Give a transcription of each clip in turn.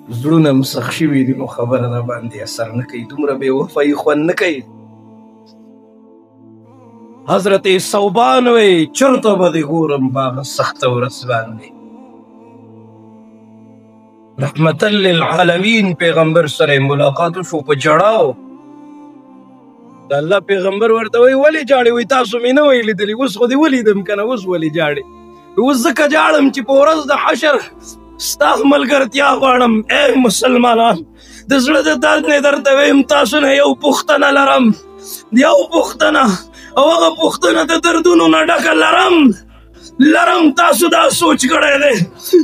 زړونه م سخ شوي دي نو خبره را باندې اثر نه کوي دومره بې وفایي خوند نه کوي حضرت ثوبان وی چرته به دې ګورم په هغه سخته ورځ باندې رحمتا للعالمین پیغمبر سره ملاقات وشو په جړاو د الله پیغمبر ورته وی ولې جاړې وی تاسو مې نه وی لیدلي اوس خو دې ولیدم که نه اوس ولې جاړې اوس ځکه جاړم چې په ورځ د حشر ستا ملګرتیا غواړم ای مسلمانان د زړه د درد نه درته ویم تاسو نه یو پوښتنه لرم او هغه پوښتنه د دردونو نه ډکه لرم تاسو دا سوچ کړی دی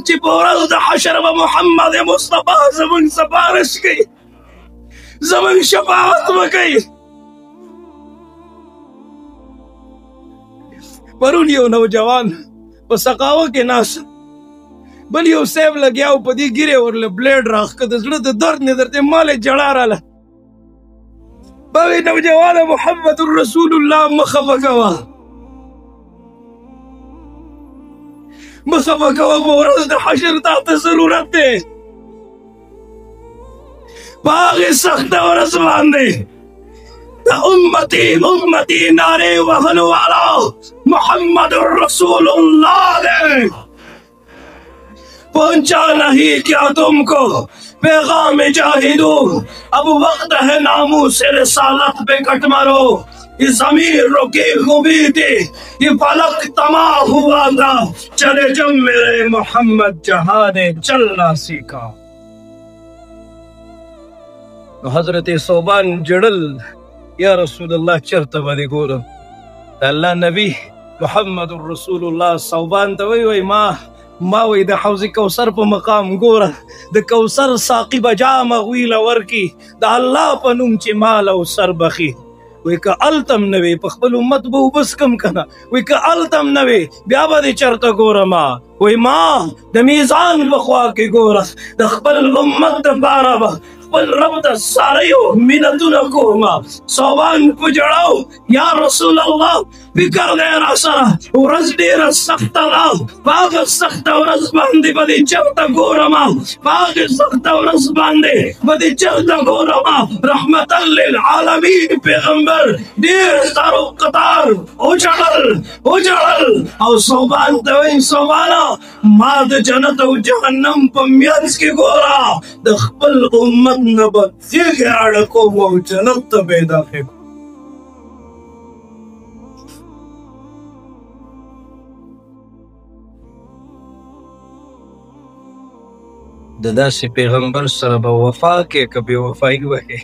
چې په ورځ د حشر به محمد مصطفی زموږ سفارش کوي زموږ شفاعت به کوي پرون یو نوجوان په سقاوه کې ناست بل یو صاحب لګیا و په دې ګیرې ورله بلیډ راښکه د زړه د درد نه درته مالې جړا راله به وی نوجوانه محمد رسول الله مه خفه کوه په ورځ د حشر تا ته ضرورت دی په هغې سخته ورځ باندې د امتي نعرې وهلو والا محمد رسول الله دی پہنچا نہیں کیا تم کو پیغام جاہدو اب وقت ہے ناموس رسالت پہ کٹ مارو یہ ضمیر رکی خوبی تھی یہ فلک تمام ہوا تھا چلے جب میرے محمد جہاد چلنا سیکھا حضرت ثوبان جڑل یا رسول الله چرته به دې ګورم د الله نبی محمد رسول الله ثوبان ته وی ما وی د حوض کوثر په مقام ګوره د کوثر ساقي به جام هغوی له ورکي د الله په نوم چې مال او سر بخي وی که التم نه وي په خپل امت به وبس کم که نه وی که التم نه وي بیا به دې چرته ګورم وی ما د میزان په خوا کې ګوره د خپل امت دپاره به خپل رب ته ساریو منتونه کوم ثوبان په جړاو یا رسول الله فکر دی را سره ورځ ډېره سخته ده په هغه سخته ورځ باندې به دې چرته ګورم په هغې سخته ورځ باندې به دې چرته ګورم رحمتا للعالمین پیغمبر ډېر زارو قطار وچړل او ثوبان ته وایي ثوبانه ما د جنت او جهنم په منځ کې ګوره د خپل امت نه به تیږې راډه کوم او جنت ته به یې داخل د داسې پیغمبر سره به وفا کې که بې وفایي وکړې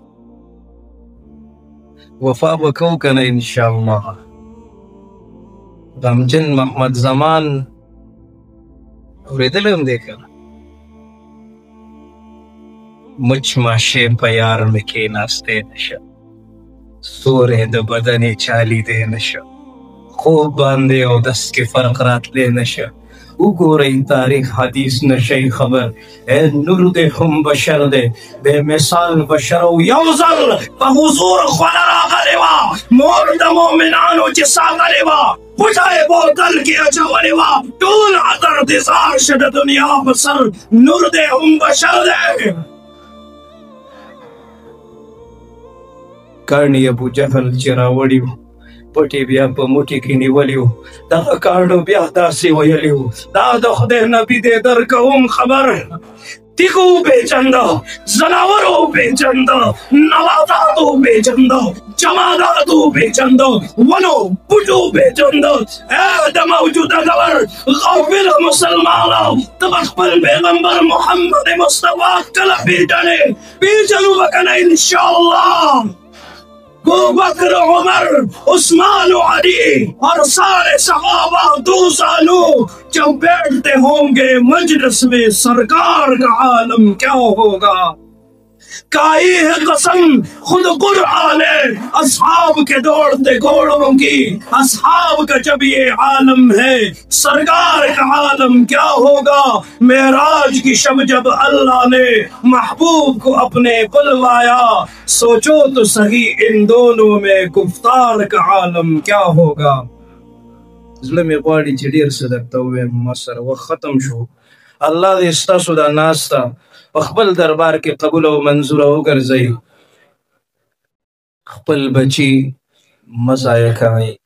وفا به کوو که نه انشاءالله غمجن محمد زمان اورېدلی هم دی که نه مچ ماشې په یار مې کېناستی نشه سوری د بدن یې چا لیدی نشه خوب باندې او دس کې فرق راتلی نشه وګورئ تاریخ حدیث نشئ خبر اے نور دې هم بشر دی بې مثال بشر او یو ځل په حضور خوله راغلې وه مور د مؤمنانو چې ساتلې وه پټه یې بوتل کې اچولې وه ټول عطر دې زار شه د دنیا په سر نور دې هم بشر دی کاڼي ابو جهل چې راوړي وو پټې بیا په موټي کې نیولي وو دغه کاڼو بیا داسې ویلي وو دا د خدای نبي دې درکوم خبر تیغو وپېژنده زناور وپېژنده نباتات وپېژنده جمادات وپېژنده ونو بوټو وپېژنده ای د موجوده دور غافله مسلمانه ته به خپل پیغمبر محمد مصطفی کله پېژنې پېژنو به که نه انشاءالله ابو بکر عمر عثمان و علی اور سارے صحابہ دو سالوں جب بیٹھتے ہوں گے مجلس میں سرکار کا عالم کیا ہوگا کائی ہے قسم خود قرآن اصحاب کے دوڑتے گھوڑوں کی اصحاب کا جب یہ عالم ہے سرکار کا عالم کیا ہوگا معراج کی شب جب اللہ نے محبوب کو اپنے بلوایا سوچو تو صحیح ان دونوں میں گفتار کا عالم کیا ہوگا زړه مې غواړي چې ډېر څه درته ووایم ما سره وخت ختم شو الله دې ستاسو دا ناسته په خپل دربار کې قبول او منظوره وګرځئ. خپل بچي مه ضایع کوئ.